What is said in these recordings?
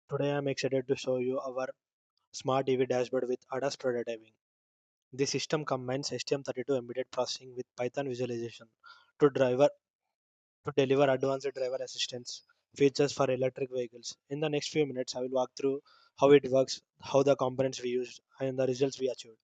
Today I am excited to show you our smart EV dashboard with ADAS prototyping. The system combines STM32 embedded processing with Python visualization to driver to deliver advanced driver assistance features for electric vehicles. In the next few minutes, I will walk through how it works, how the components we used, and the results we achieved.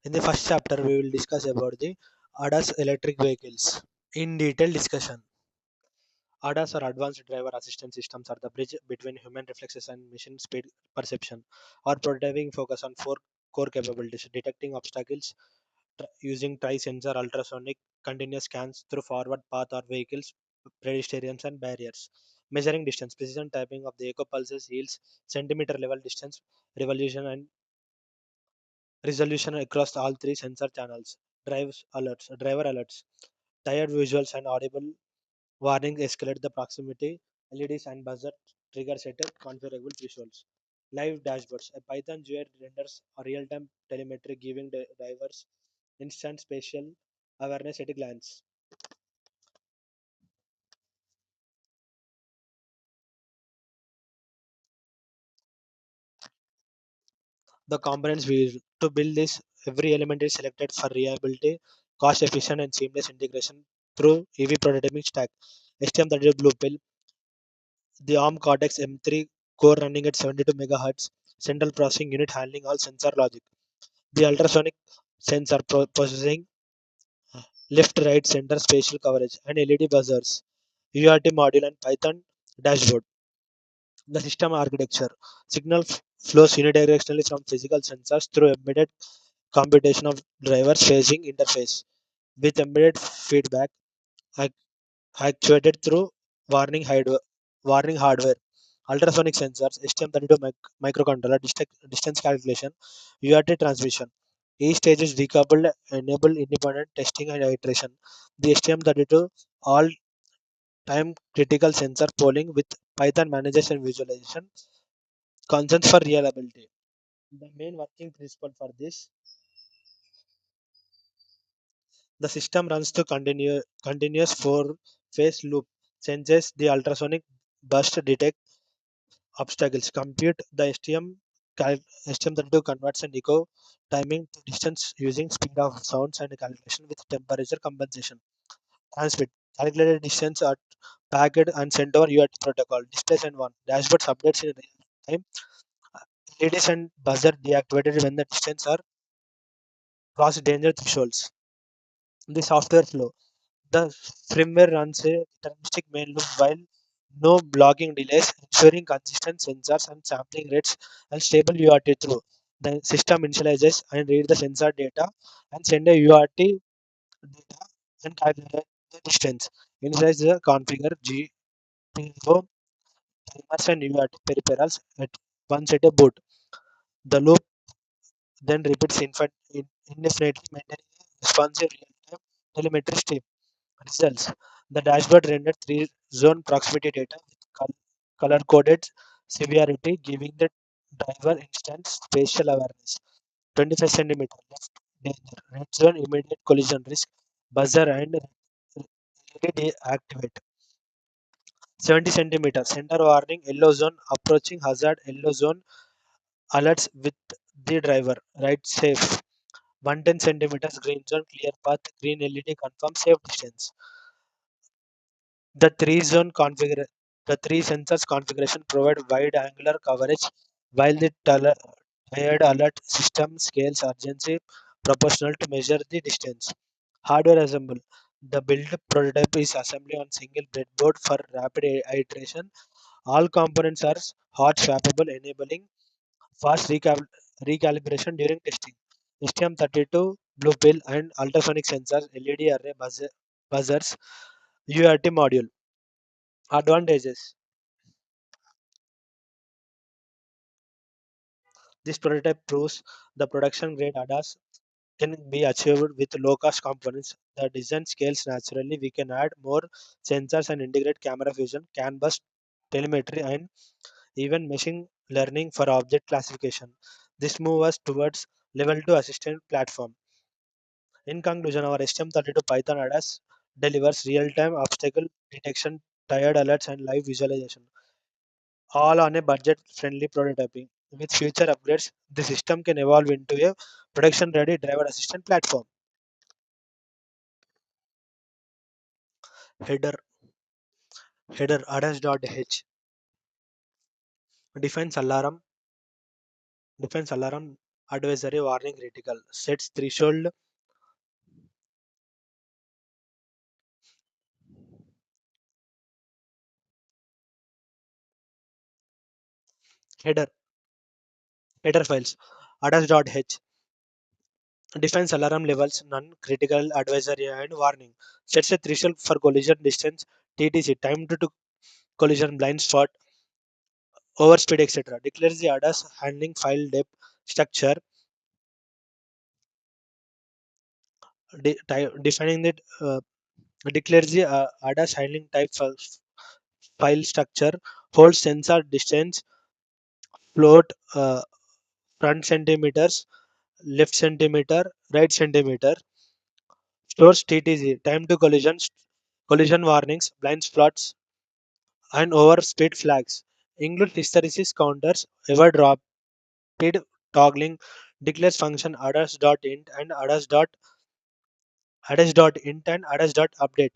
In the first chapter, we will discuss about the ADAS electric vehicles. In detail discussion, ADAS or Advanced Driver Assistance Systems are the bridge between human reflexes and machine speed perception. Our prototyping focus on four core capabilities: detecting obstacles using tri-sensor ultrasonic continuous scans through forward path or vehicles, pedestrians and barriers; measuring distance, precision typing of the echo pulses yields centimeter level distance revolution and resolution across all three sensor channels; driver alerts, tired visuals and audible warnings escalate the proximity, LEDs and buzzer trigger set up configurable visuals. Live dashboards. A Python GUI renders a real-time telemetry giving drivers instant spatial awareness at a glance. The components we use to build this, every element is selected for reliability, cost efficient and seamless integration through EV prototyping stack. STM32 Blue Pill, the ARM Cortex M3 core running at 72 MHz, central processing unit handling all sensor logic. The ultrasonic sensor processing left, right, center spatial coverage and LED buzzers, UART module and Python dashboard. The system architecture signal flows unidirectionally from physical sensors through embedded computation of drivers facing interface with embedded feedback ac- actuated through warning, warning hardware. Ultrasonic sensors, STM32 microcontroller, distance calculation, UART transmission. Each stage is decoupled, enable independent testing and iteration. The STM32 all time critical sensor polling with Python manages and visualization, concerns for reliability. The main working principle for this, the system runs to continuous four-phase loop, senses the ultrasonic burst, detect obstacles, compute the STM32 converts and echo timing to distance using speed of sounds and calculation with temperature compensation. Transmit calculated distance are packed and sent over UART protocol. Displays and one dashboard updates in real time. LEDs and buzzer deactivated when the distance are cross danger thresholds. The software flow. The firmware runs a deterministic main loop while no blocking delays, ensuring consistent sensors and sampling rates and stable UART through. The system initializes and read the sensor data and send a UART data and calculate the distance. Initialize the configure GPIO timers and UART peripherals at once at a boot. The loop then repeats indefinitely, maintaining a responsive real-time telemetry stream. Results. The dashboard rendered three zone proximity data with color coded severity, giving the driver instant spatial awareness. 25 centimeter left danger, red zone immediate collision risk, buzzer and LED activate. 70 centimeter center warning, yellow zone approaching hazard, yellow zone alerts with the driver. Right safe. 110 centimeters green zone clear path, green LED confirm safe distance. The the three sensors configuration provide wide angular coverage while the tired alert system scales urgency proportional to measure the distance. Hardware assemble. The build prototype is assembly on single breadboard for rapid iteration. All components are hot swappable, enabling fast recalibration during testing. STM32 Blue Pill and ultrasonic sensors, LED array buzzers, UART module. Advantages. This prototype proves the production grade ADAS can be achieved with low cost components. The design scales naturally. We can add more sensors and integrate camera fusion, CAN bus, telemetry, and even machine learning for object classification. This moves us towards level 2 assistant platform. In conclusion, our STM32 Python ADAS delivers real time obstacle detection, tired alerts, and live visualization. all on a budget-friendly prototyping. With future upgrades, the system can evolve into a production-ready driver assistant platform. Header header ADAS.h defines alarm advisory warning critical sets threshold. Header header files ADAS.h defines alarm levels, non-critical advisory and warning. Sets a threshold for collision distance, TTC, time to collision, blind spot, overspeed, etc. Declares the ADAS handling file depth structure, defining that declares the ADAS handling type file structure, holds sensor distance, float front centimeters, left centimeter, right centimeter, stores TTC, time to collision warnings, blind spots, and overspeed flags. Include hysteresis counters, ever drop, speed toggling, declares function ADAS.int and ADAS.int and ADAS.update.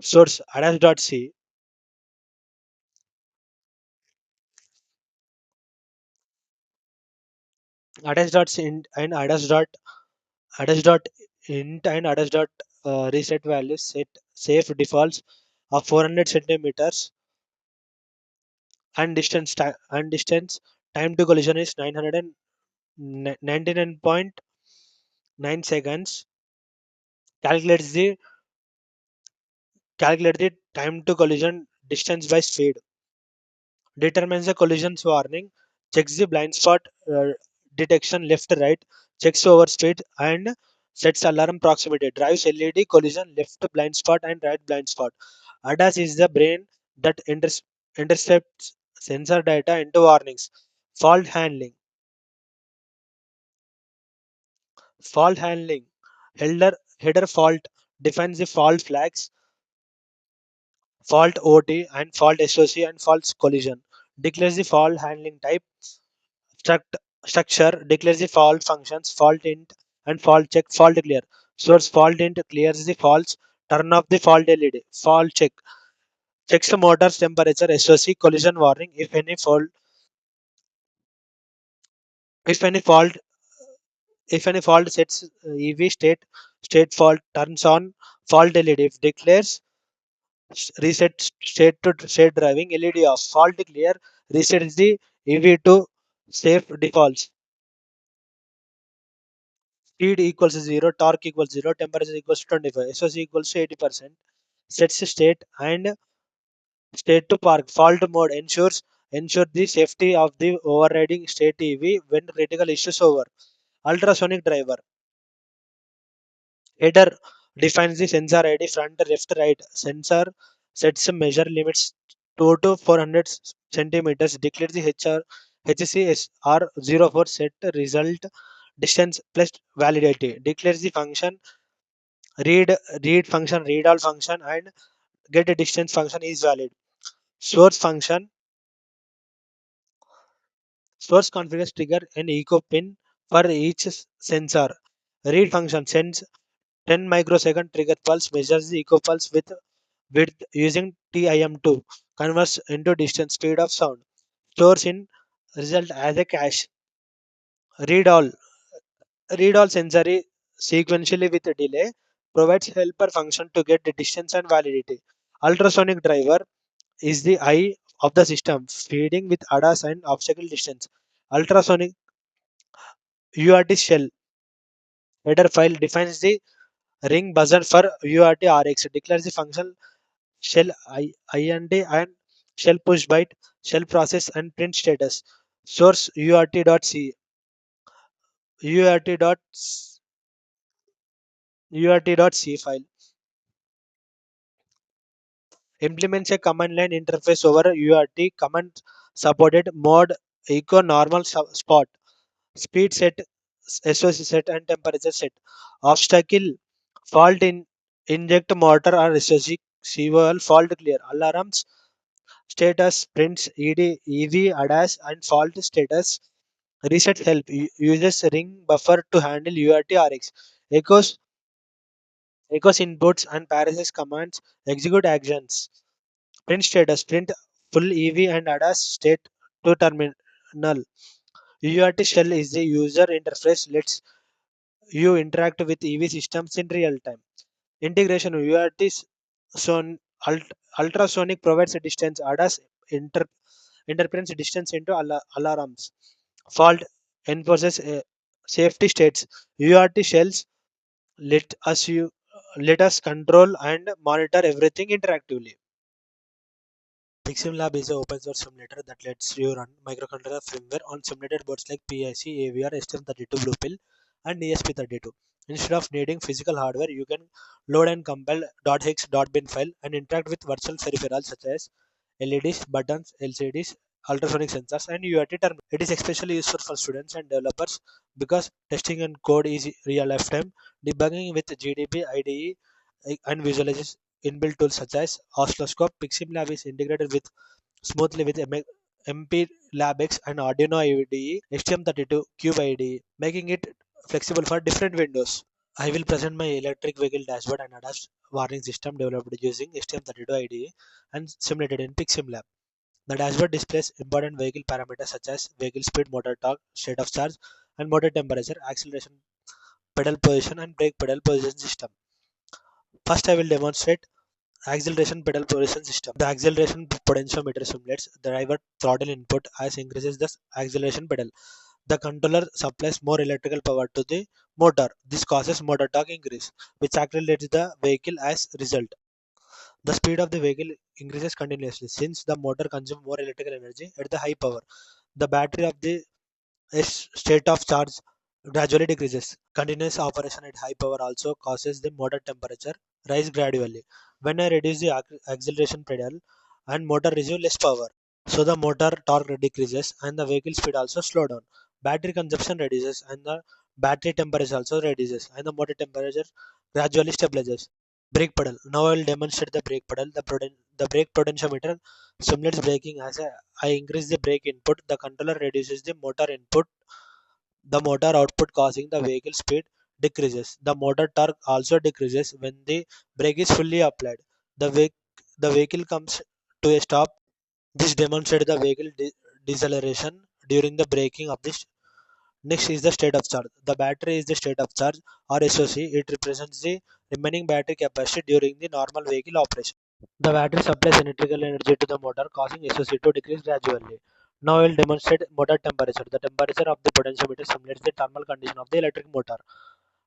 Source ADAS.c, ADAS.int and ADAS.int and ADAS.reset values set safe defaults of 400 centimeters and distance time to collision is 999.9 seconds. Calculate the time to collision distance by speed. Determines the collisions warning. Checks the blind spot detection left right. Checks overspeed and sets alarm proximity. Drives LED collision left blind spot and right blind spot. ADAS is the brain that intercepts sensor data into warnings. Fault handling. Fault handling. Header fault defines the fault flags, fault OT and fault SOC and fault collision. Declares the fault handling type. Struct, Structure declares the fault functions, fault int and fault check, fault clear. Source fault int clears the faults, turn off the fault LED. Fault check checks the motor's temperature, SOC, collision warning. If any fault sets EV state fault turns on fault LED. If declares reset state to state driving, LED off. Fault clear resets the EV to safe defaults. Speed equals 0, torque equals 0, temperature equals 25, SOC equals to 80%. Sets state to park. Fault mode ensure the safety of the overriding state EV when critical issues over. Ultrasonic driver header defines the sensor ID front, left, right. Sensor sets measure limits 2 to 400 centimeters. Declare the HCSR04 set result distance plus validity. Declares the function read read all function and get a distance function is valid. Source function source configures trigger an echo pin for each sensor. Read function sends 10 microsecond trigger pulse, measures the echo pulse with width using TIM2, converts into distance speed of sound, stores in result as a cache. Read all read all sensory sequentially with a delay, provides helper function to get the distance and validity. Ultrasonic driver is the eye of the system, feeding with ADAS and obstacle distance. Ultrasonic UART shell header file defines the ring buzzer for UART RX, declares the function shell IND and shell push byte, shell process and print status. Source UART.c, UART.c UART.c file implements a command line interface over UART command supported mode echo normal spot speed set, SOC set and temperature set. Obstacle fault in inject motor or SOC COL fault clear. Alarms status, prints, EV, ADAS, and fault status. Reset help uses ring buffer to handle UART RX. Echoes, echoes inputs and parentheses commands execute actions. Print status, print full EV and ADAS state to terminal. UART shell is the user interface lets you interact with EV systems in real time. Integration UART son, ultrasonic provides a distance. ADAS interprets distance into alarms. Fault enforces safety states. UART shells let us you let us control and monitor everything interactively. PICSimLab is an open source simulator that lets you run microcontroller firmware on simulated boards like PIC, AVR, STM32, Bluepill, and ESP32. Instead of needing physical hardware, you can load and compile .hex, .bin file and interact with virtual peripherals such as LEDs, buttons, LCDs, ultrasonic sensors, and UART terminals. It is especially useful for students and developers because testing and code is real lifetime. Debugging with GDB, IDE, and visualizes inbuilt tools such as oscilloscope. PICSimLab is integrated with smoothly with MP-LabX and Arduino IDE, STM32 Cube IDE, making it flexible for different windows. I will present my electric vehicle dashboard and ADAS warning system developed using STM32 IDE and simulated in PICSimLab. The dashboard displays important vehicle parameters such as vehicle speed, motor torque, state of charge, and motor temperature, acceleration, pedal position, and brake pedal position system. First, I will demonstrate acceleration pedal position system. The acceleration potentiometer simulates the driver throttle input as increases the acceleration pedal. The controller supplies more electrical power to the motor. This causes motor torque increase, which accelerates the vehicle as result. The speed of the vehicle increases continuously since the motor consumes more electrical energy at the high power. The battery of the state of charge gradually decreases. Continuous operation at high power also causes the motor temperature rise gradually. When I reduce the acceleration pedal and motor receive less power. So the motor torque decreases and the vehicle speed also slow down. Battery consumption reduces and the battery temperature also reduces and the motor temperature gradually stabilizes. Brake pedal. Now I will demonstrate the brake pedal. The brake potentiometer simulates braking as I increase the brake input. The controller reduces the motor input. The motor output causing the vehicle speed decreases. The motor torque also decreases when the brake is fully applied. The, vehicle the vehicle comes to a stop. This demonstrates the vehicle deceleration during the braking of this. Next is the state of charge. The battery is the state of charge or SOC. It represents the remaining battery capacity during the normal vehicle operation. The battery supplies electrical energy to the motor, causing SOC to decrease gradually. Now I will demonstrate motor temperature. The temperature of the potentiometer simulates the thermal condition of the electric motor.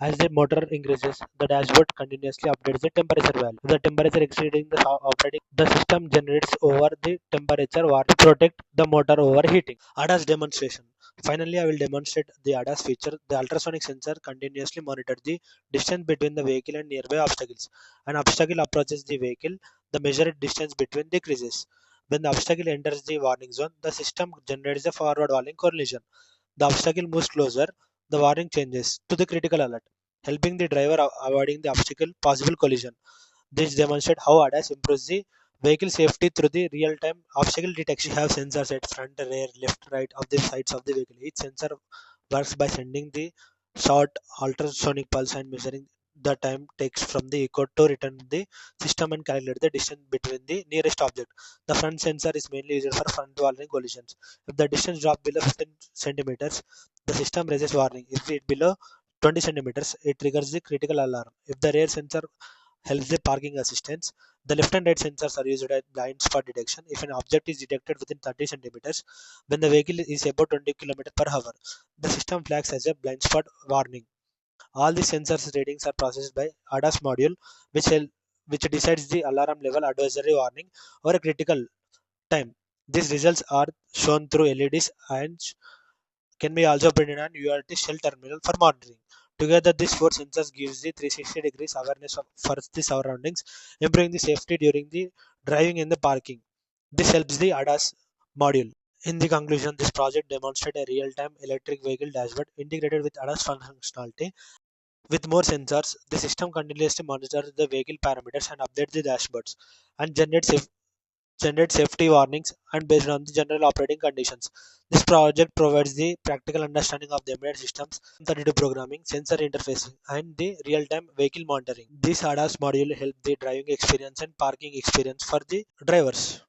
As the motor increases, the dashboard continuously updates the temperature value. If the temperature exceeding the operating, the system generates over the temperature warning to protect the motor overheating. ADAS demonstration. Finally, I will demonstrate the ADAS feature. The ultrasonic sensor continuously monitors the distance between the vehicle and nearby obstacles. An obstacle approaches the vehicle, the measured distance between decreases. When the obstacle enters the warning zone, the system generates a forward warning collision. The obstacle moves closer, the warning changes to the critical alert, helping the driver avoiding the obstacle possible collision. This demonstrates how ADAS improves the vehicle safety through the real-time obstacle detection. We have sensors at front, rear, left, right of the sides of the vehicle. Each sensor works by sending the short ultrasonic pulse and measuring the time takes from the echo to return the system and calculate the distance between the nearest object. The front sensor is mainly used for front warning collisions. If the distance drops below 15 centimeters, the system raises warning. If it below 20 centimeters, it triggers the critical alarm. If the rear sensor helps the parking assistance, the left and right sensors are used as blind spot detection. If an object is detected within 30 centimeters, when the vehicle is above 20 km per hour, the system flags as a blind spot warning. All the sensors readings are processed by ADAS module, which decides the alarm level, advisory warning, or a critical time. These results are shown through LEDs and can be also printed on UART Shell terminal for monitoring. Together, these four sensors gives the 360 degrees awareness for the surroundings, improving the safety during the driving and the parking. This helps the ADAS module. In the conclusion, this project demonstrates a real-time electric vehicle dashboard integrated with ADAS functionality. With more sensors, the system continuously monitors the vehicle parameters and updates the dashboards and generates generate safety warnings and based on the general operating conditions. This project provides the practical understanding of the embedded systems, 32 programming, sensor interfacing, and the real-time vehicle monitoring. This ADAS module help the driving experience and parking experience for the drivers.